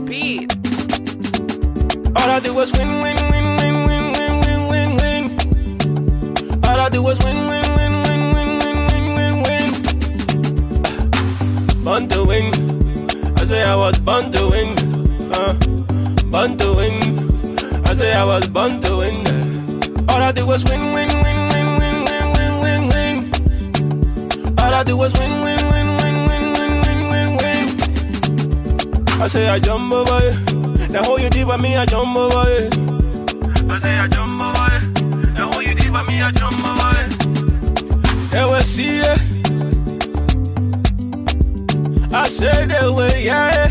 beat. All I do was win, win, win, win, win, win, win, win, win. All I do was win, win, win, win, win, win, win, win, win. Born to win. I say I was born to win. Born to win. I say I was born to win. All I do was win, win, win, win, win, win, win, win, win. All I do was win, win, win, win, win, win, win, win, win. I say I jump over you. The whole you did by me, I jump over it. I say I jump over it. The whole you did by me, I jump over it. They will see it. I say they will, yeah.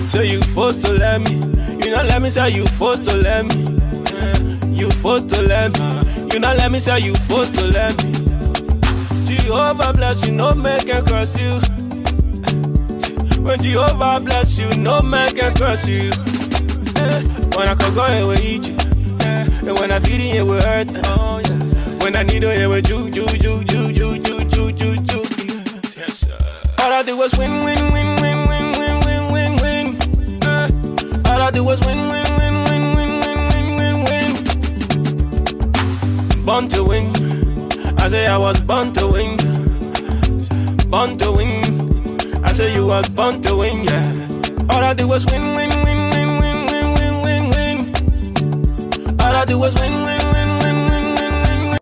So you forced to let me. You not let me say you forced to let me. You forced to let me. You not let me say you forced to let me. Jehovah bless you, no man can curse you. When Jehovah bless you, no man can curse you. When I can go here with you, and when I feed in here with hurt. When I need here with you. Yes, sir. All I do was win, win, win, win, win, win, win, win, win. All I do was win, win, win, win, win, win, win, win, win. Born to win. I say I was born to win. Born to win. I say you was born to win, yeah. All I do was win, win, win, win, win, win, win, win, win. All I do was win, win, win, win, win, win, win, win.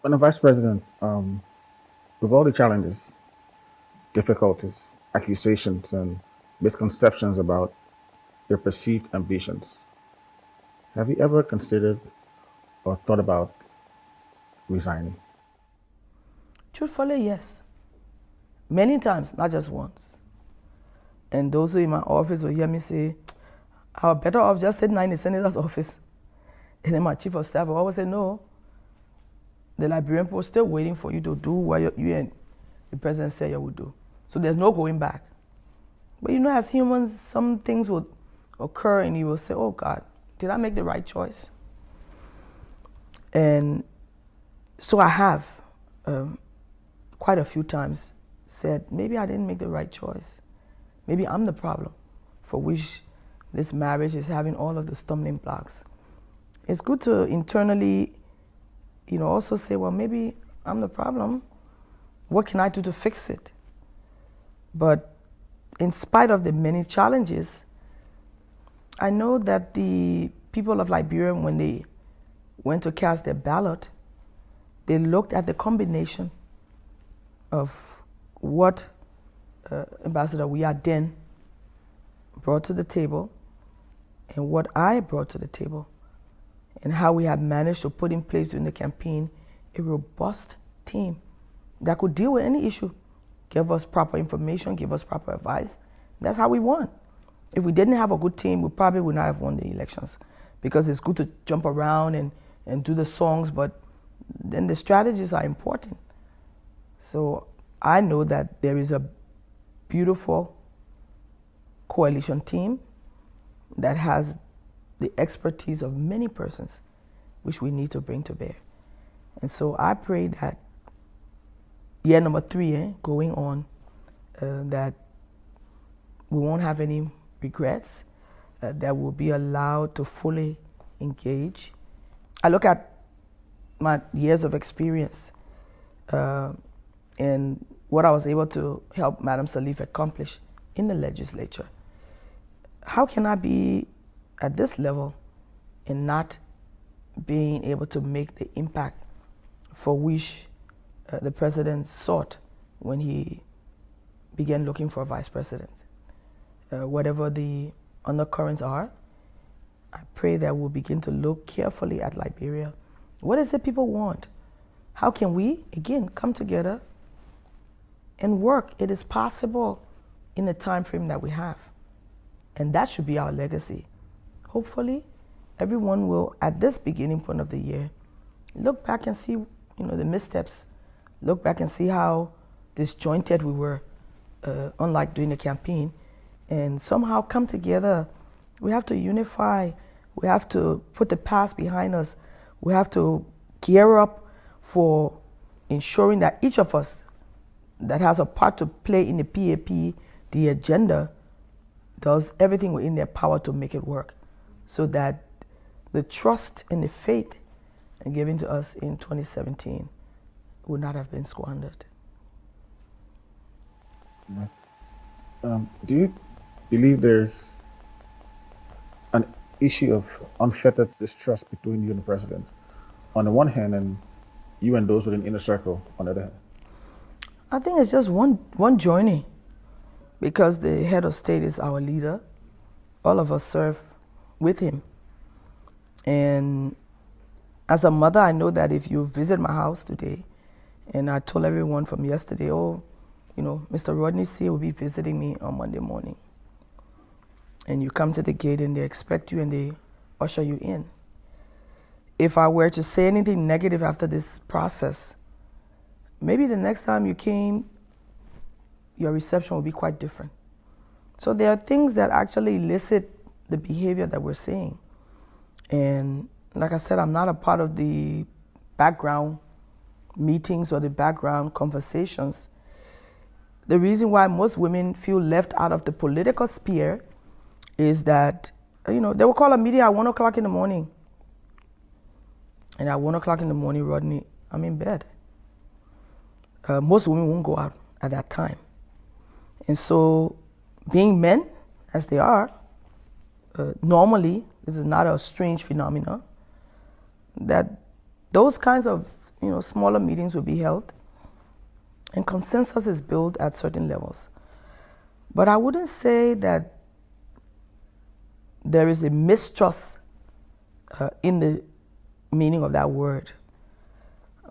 When the Vice President, with all the challenges, difficulties, accusations, and misconceptions about your perceived ambitions, have you ever considered or thought about resigning? Truthfully, yes. Many times, not just once. And those who in my office will hear me say, I was better off just sitting in the senator's office. And then my chief of staff will always say, no, the Liberian people are still waiting for you to do what you and the president said you would do. So there's no going back. But you know, as humans, some things will occur and you will say, oh God, did I make the right choice? And so I have quite a few times said, maybe I didn't make the right choice. Maybe I'm the problem for which this marriage is having all of the stumbling blocks. It's good to internally, also say, well, maybe I'm the problem. What can I do to fix it? But in spite of the many challenges, I know that the people of Liberia, when they went to cast their ballot, they looked at the combination of what Ambassador Lrtn brought to the table and what I brought to the table, and how we have managed to put in place during the campaign a robust team that could deal with any issue, give us proper information, give us proper advice. That's how we won. If we didn't have a good team, we probably would not have won the elections, because it's good to jump around and do the songs, but then the strategies are important. So I know that there is a beautiful coalition team that has the expertise of many persons, which we need to bring to bear. And so I pray that year number 3, going on, that we won't have any regrets, that we'll be allowed to fully engage. I look at my years of experience and what I was able to help Madam Salif accomplish in the legislature. How can I be at this level and not being able to make the impact for which the president sought when he begin looking for a vice president. Whatever the undercurrents are, I pray that we'll begin to look carefully at Liberia. What is it people want? How can we, again, come together and work? It is possible in the time frame that we have. And that should be our legacy. Hopefully, everyone will, at this beginning point of the year, look back and see, the missteps. Look back and see how disjointed we were, unlike during the campaign, and somehow come together. We have to unify. We have to put the past behind us. We have to gear up for ensuring that each of us that has a part to play in the PAP, the agenda, does everything within their power to make it work, so that the trust and the faith given to us in 2017 would not have been squandered. Do you believe there's an issue of unfettered distrust between you and the president on the one hand, and you and those within inner circle on the other hand? I think it's just one journey, because the head of state is our leader. All of us serve with him. And as a mother, I know that if you visit my house today, and I told everyone from yesterday, Mr. Rodney C. will be visiting me on Monday morning. And you come to the gate and they expect you and they usher you in. If I were to say anything negative after this process, maybe the next time you came, your reception will be quite different. So there are things that actually elicit the behavior that we're seeing. And like I said, I'm not a part of the background meetings or the background conversations. The reason why most women feel left out of the political sphere is that, they will call a meeting at 1 o'clock in the morning. And at 1 o'clock in the morning, Rodney, I'm in bed. Most women won't go out at that time. And so, being men, as they are, normally, this is not a strange phenomenon, that those kinds of smaller meetings will be held and consensus is built at certain levels. But I wouldn't say that there is a mistrust in the meaning of that word,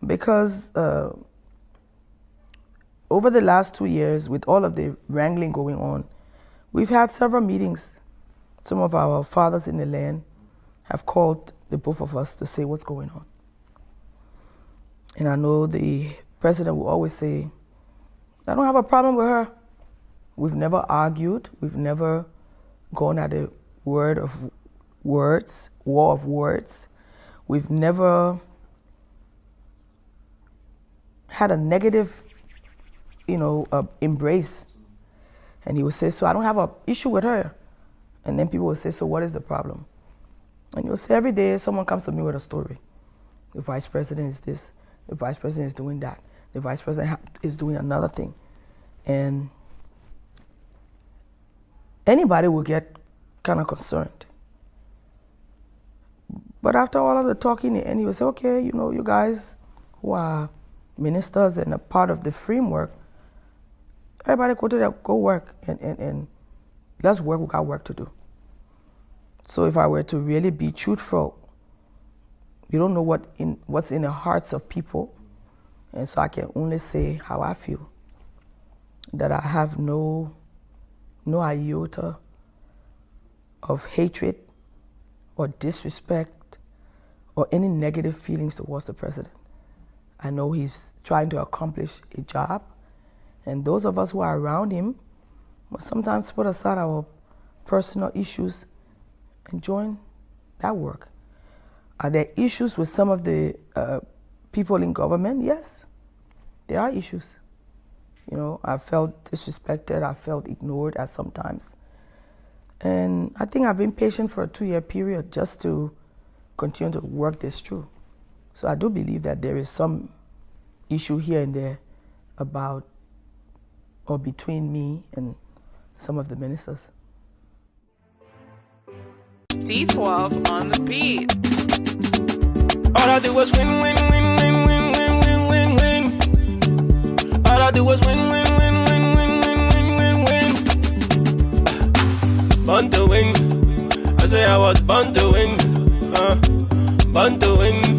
because over the last 2 years, with all of the wrangling going on, we've had several meetings. Some of our fathers in the land have called the both of us to say what's going on. And I know the president will always say, I don't have a problem with her. We've never argued. We've never gone at a war of words. We've never had a negative, embrace. And he would say, so I don't have an issue with her. And then people would say, so what is the problem? And you'll say, every day someone comes to me with a story. The vice president is this. The vice president is doing that. The vice president is doing another thing. And anybody will get kind of concerned. But after all of the talking, and he would say, okay, you guys who are ministers and a part of the framework, everybody go work and let's work. We got work to do. So if I were to really be truthful, you don't know what's in the hearts of people, and so I can only say how I feel. That I have no iota of hatred or disrespect or any negative feelings towards the president. I know he's trying to accomplish a job, and those of us who are around him must sometimes put aside our personal issues and join that work. Are there issues with some of the people in government? Yes, there are issues. I felt disrespected, I felt ignored at some times. And I think I've been patient for a 2-year period just to continue to work this through. So I do believe that there is some issue here and there about or between me and some of the ministers. D12 on the beat. All I do was win, win, win, win, win, win, win, win, win. All I do was win, win, win, win, win, win, win, born to win. I say I was born to win. Born to win.